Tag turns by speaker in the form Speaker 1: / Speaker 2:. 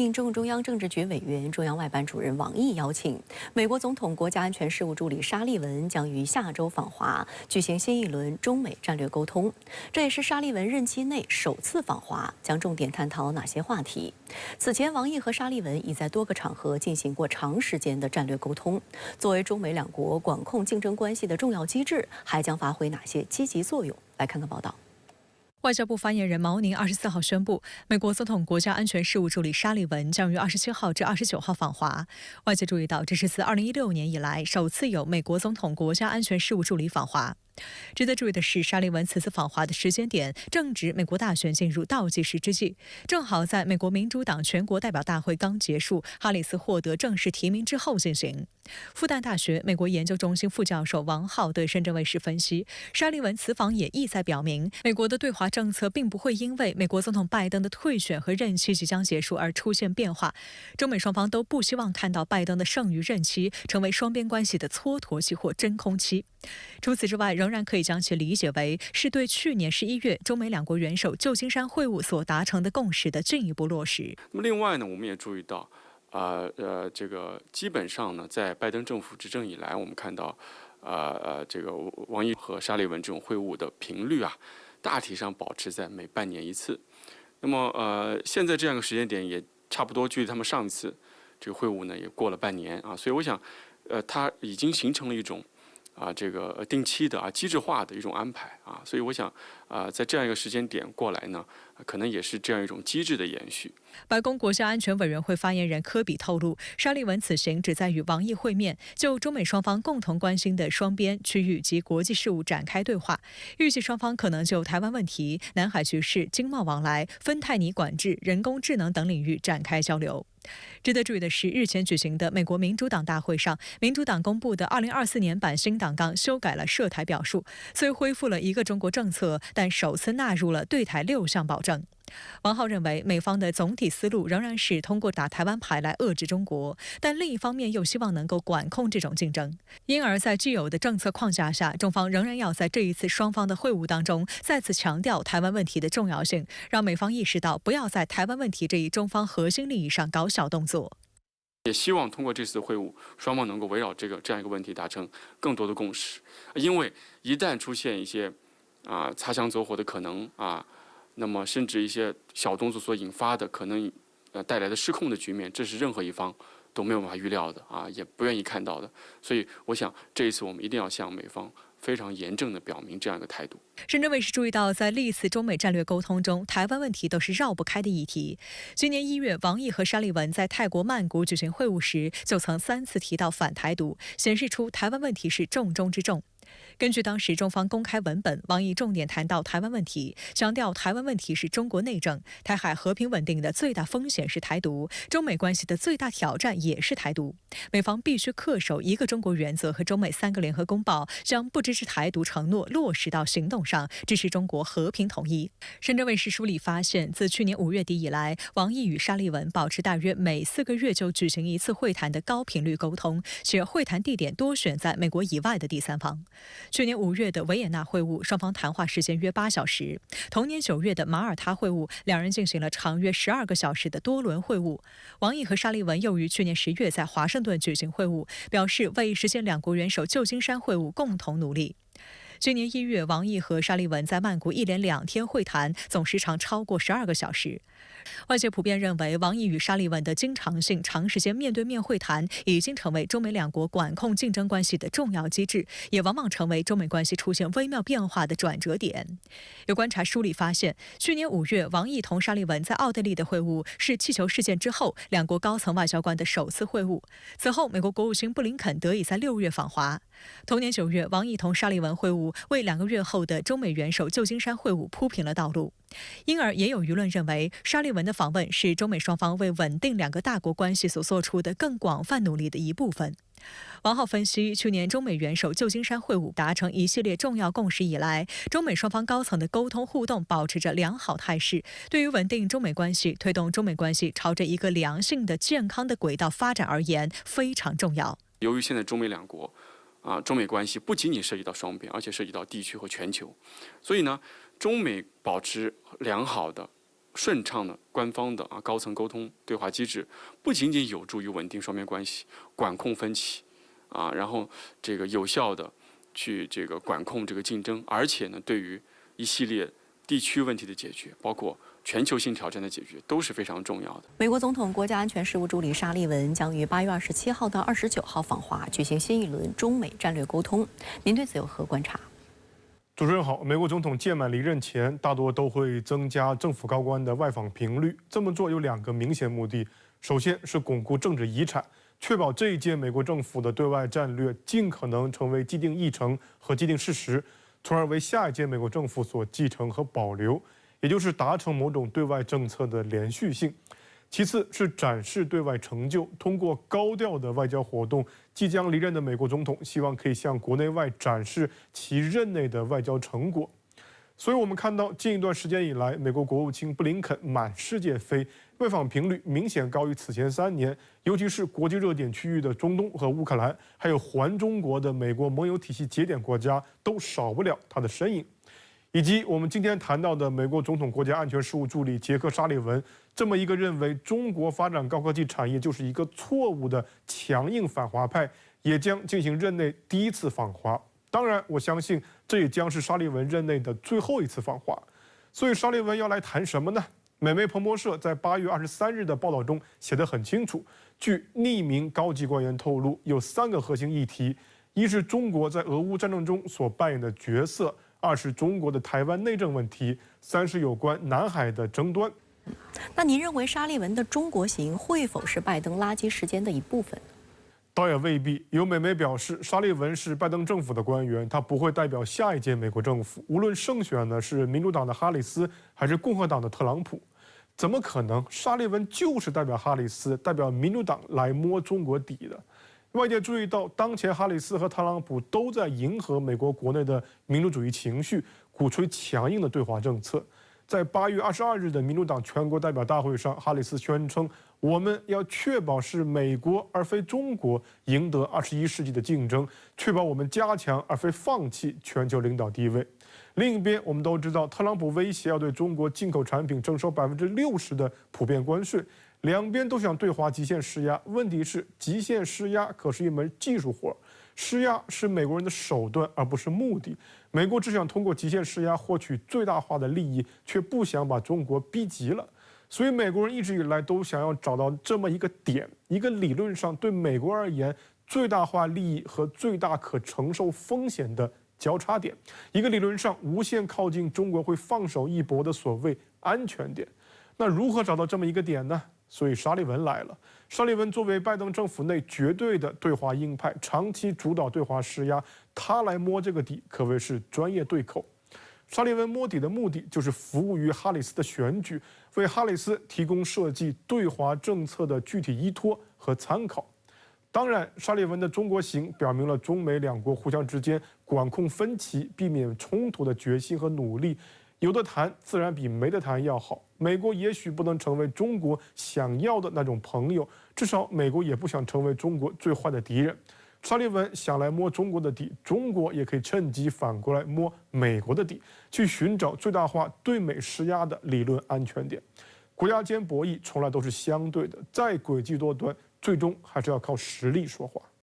Speaker 1: 应中共中央政治局委员、中央外办主任王毅邀请，美国总统国家安全事务助理沙利文将于下周访华，举行新一轮中美战略沟通。这也是沙利文任期内首次访华，将重点探讨哪些话题？此前，王毅和沙利文已在多个场合进行过长时间的战略沟通。作为中美两国管控竞争关系的重要机制，还将发挥哪些积极作用？来看看报道。
Speaker 2: 外交部发言人毛宁24号宣布，美国总统国家安全事务助理沙利文将于27号至29号访华。外界注意到，这是自2016年以来首次有美国总统国家安全事务助理访华。值得注意的是，沙利文此次访华的时间点正值美国大选进入倒计时之际，正好在美国民主党全国代表大会刚结束，哈里斯获得正式提名之后进行。复旦大学美国研究中心副教授王浩对深圳卫视分析，沙利文此访也意在表明，美国的对华政策并不会因为美国总统拜登的退选和任期即将结束而出现变化。中美双方都不希望看到拜登的剩余任期成为双边关系的蹉跎期或真空期。除此之外，仍然可以将其理解为是对去年11月中美两国元首旧金山会晤所达成的共识的进一步落实。
Speaker 3: 那么另外呢，我们也注意到，这个基本上呢，在拜登政府执政以来，我们看到，这个王毅和沙利文这种会晤的频率啊，大体上保持在每半年一次。那么现在这样一个时间点也差不多距离他们上一次这个会晤呢也过了半年啊，所以我想，它已经形成了一种。这个定期的机制化的一种安排啊，所以我想在这样一个时间点过来呢，可能也是这样一种机制的延续。
Speaker 2: 白宫国家安全委员会发言人科比透露，沙利文此行旨在与王毅会面，就中美双方共同关心的双边、区域及国际事务展开对话。预计双方可能就台湾问题、南海局势、经贸往来、芬太尼管制、人工智能等领域展开交流。值得注意的是，日前举行的美国民主党大会上，民主党公布的2024年版新党纲修改了涉台表述，虽恢复了一个中国政策，但首次纳入了对台6项保证。王浩认为，美方的总体思路仍然是通过打台湾牌来遏制中国，但另一方面又希望能够管控这种竞争。因而，在既有的政策框架下，中方仍然要在这一次双方的会晤当中再次强调台湾问题的重要性，让美方意识到不要在台湾问题这一中方核心利益上搞小动作。
Speaker 3: 也希望通过这次会晤，双方能够围绕这样一个问题达成更多的共识，因为一旦出现一些擦枪走火的可能那么甚至一些小动作所引发的可能带来的失控的局面，这是任何一方都没有办法预料的也不愿意看到的。所以我想这一次我们一定要向美方非常严正地表明这样一个态度。
Speaker 2: 深圳卫视注意到，在历次中美战略沟通中，台湾问题都是绕不开的议题。今年1月，王毅和沙利文在泰国曼谷举行会晤时，就曾3次提到反台独，显示出台湾问题是重中之重。根据当时中方公开文本，王毅重点谈到台湾问题，强调台湾问题是中国内政，台海和平稳定的最大风险是台独，中美关系的最大挑战也是台独。美方必须恪守一个中国原则和中美3个联合公报，将不支持台独承诺落实到行动上，支持中国和平统一。深圳卫视梳理发现，自去年5月底以来，王毅与沙利文保持大约每4个月就举行一次会谈的高频率沟通，且会谈地点多选在美国以外的第三方。去年5月的维也纳会晤，双方谈话时间约8小时；同年9月的马耳他会晤，两人进行了长约12个小时的多轮会晤。王毅和沙利文又于去年10月在华盛顿举行会晤，表示为实现两国元首旧金山会晤共同努力。今年1月，王毅和沙利文在曼谷一连2天会谈，总时长超过12个小时。外界普遍认为，王毅与沙利文的经常性、长时间面对面会谈，已经成为中美两国管控竞争关系的重要机制，也往往成为中美关系出现微妙变化的转折点。有观察梳理发现，去年5月，王毅同沙利文在奥地利的会晤是气球事件之后两国高层外交官的首次会晤。此后，美国国务卿布林肯得以在6月访华。同年9月，王毅同沙利文会晤，为2个月后的中美元首旧金山会晤铺平了道路。因而，也有舆论认为，沙利文的访问是中美双方为稳定两个大国关系所做出的更广泛努力的一部分。王浩分析，去年中美元首旧金山会晤达成一系列重要共识以来，中美双方高层的沟通互动保持着良好态势，对于稳定中美关系、推动中美关系朝着一个良性的、健康的轨道发展而言非常重要。
Speaker 3: 由于现在中美两国中美关系不仅仅涉及到双边，而且涉及到地区和全球，所以呢，中美保持良好的顺畅的官方的高层沟通对话机制，不仅仅有助于稳定双边关系、管控分歧然后这个有效的去这个管控这个竞争，而且呢，对于一系列地区问题的解决，包括全球性挑战的解决，都是非常重要的。
Speaker 1: 美国总统国家安全事务助理沙利文将于8月27号到29号访华，举行新一轮中美战略沟通。您对此有何观察？
Speaker 4: 主持人好，美国总统届满离任前，大多都会增加政府高官的外访频率。这么做有2个明显目的：首先是巩固政治遗产，确保这一届美国政府的对外战略尽可能成为既定议程和既定事实，从而为下一届美国政府所继承和保留，也就是达成某种对外政策的连续性。其次是展示对外成就，通过高调的外交活动，即将离任的美国总统希望可以向国内外展示其任内的外交成果。所以我们看到近一段时间以来，美国国务卿布林肯满世界飞，外访频率明显高于此前3年，尤其是国际热点区域的中东和乌克兰，还有环中国的美国盟友体系节点国家，都少不了他的身影。以及我们今天谈到的美国总统国家安全事务助理杰克·沙利文，这么一个认为中国发展高科技产业就是一个错误的强硬反华派，也将进行任内第1次访华。当然，我相信这也将是沙利文任内的最后一次访华。所以，沙利文要来谈什么呢？美媒彭博社在8月23日的报道中写得很清楚，据匿名高级官员透露，有3个核心议题：一是中国在俄乌战争中所扮演的角色；2是中国的台湾内政问题；3是有关南海的争端。
Speaker 1: 那您认为沙利文的中国行会否是拜登垃圾时间的一部分？
Speaker 4: 倒也未必。有美媒表示，沙利文是拜登政府的官员，他不会代表下一届美国政府。无论胜选呢是民主党的哈里斯还是共和党的特朗普，怎么可能？沙利文就是代表哈里斯、代表民主党来摸中国底的。外界注意到，当前哈里斯和特朗普都在迎合美国国内的民主主义情绪，鼓吹强硬的对华政策。在8月22日的民主党全国代表大会上，哈里斯宣称：“我们要确保是美国而非中国赢得21世纪的竞争，确保我们加强而非放弃全球领导地位。”另一边，我们都知道，特朗普威胁要对中国进口产品征收60%的普遍关税。两边都想对华极限施压，问题是极限施压可是一门技术活，施压是美国人的手段而不是目的。美国只想通过极限施压获取最大化的利益，却不想把中国逼急了。所以美国人一直以来都想要找到这么一个点，一个理论上对美国而言最大化利益和最大可承受风险的交叉点，一个理论上无限靠近中国会放手一搏的所谓安全点。那如何找到这么一个点呢？所以沙利文来了。沙利文作为拜登政府内绝对的对华鹰派，长期主导对华施压，他来摸这个底可谓是专业对口。沙利文摸底的目的就是服务于哈里斯的选举，为哈里斯提供设计对华政策的具体依托和参考。当然，沙利文的中国行表明了中美两国互相之间管控分歧、避免冲突的决心和努力。有的谈自然比没得谈要好。美国也许不能成为中国想要的那种朋友，至少美国也不想成为中国最坏的敌人。沙利文想来摸中国的底，中国也可以趁机反过来摸美国的底，去寻找最大化对美施压的理论安全点。国家间博弈从来都是相对的，再诡计多端，最终还是要靠实力说话。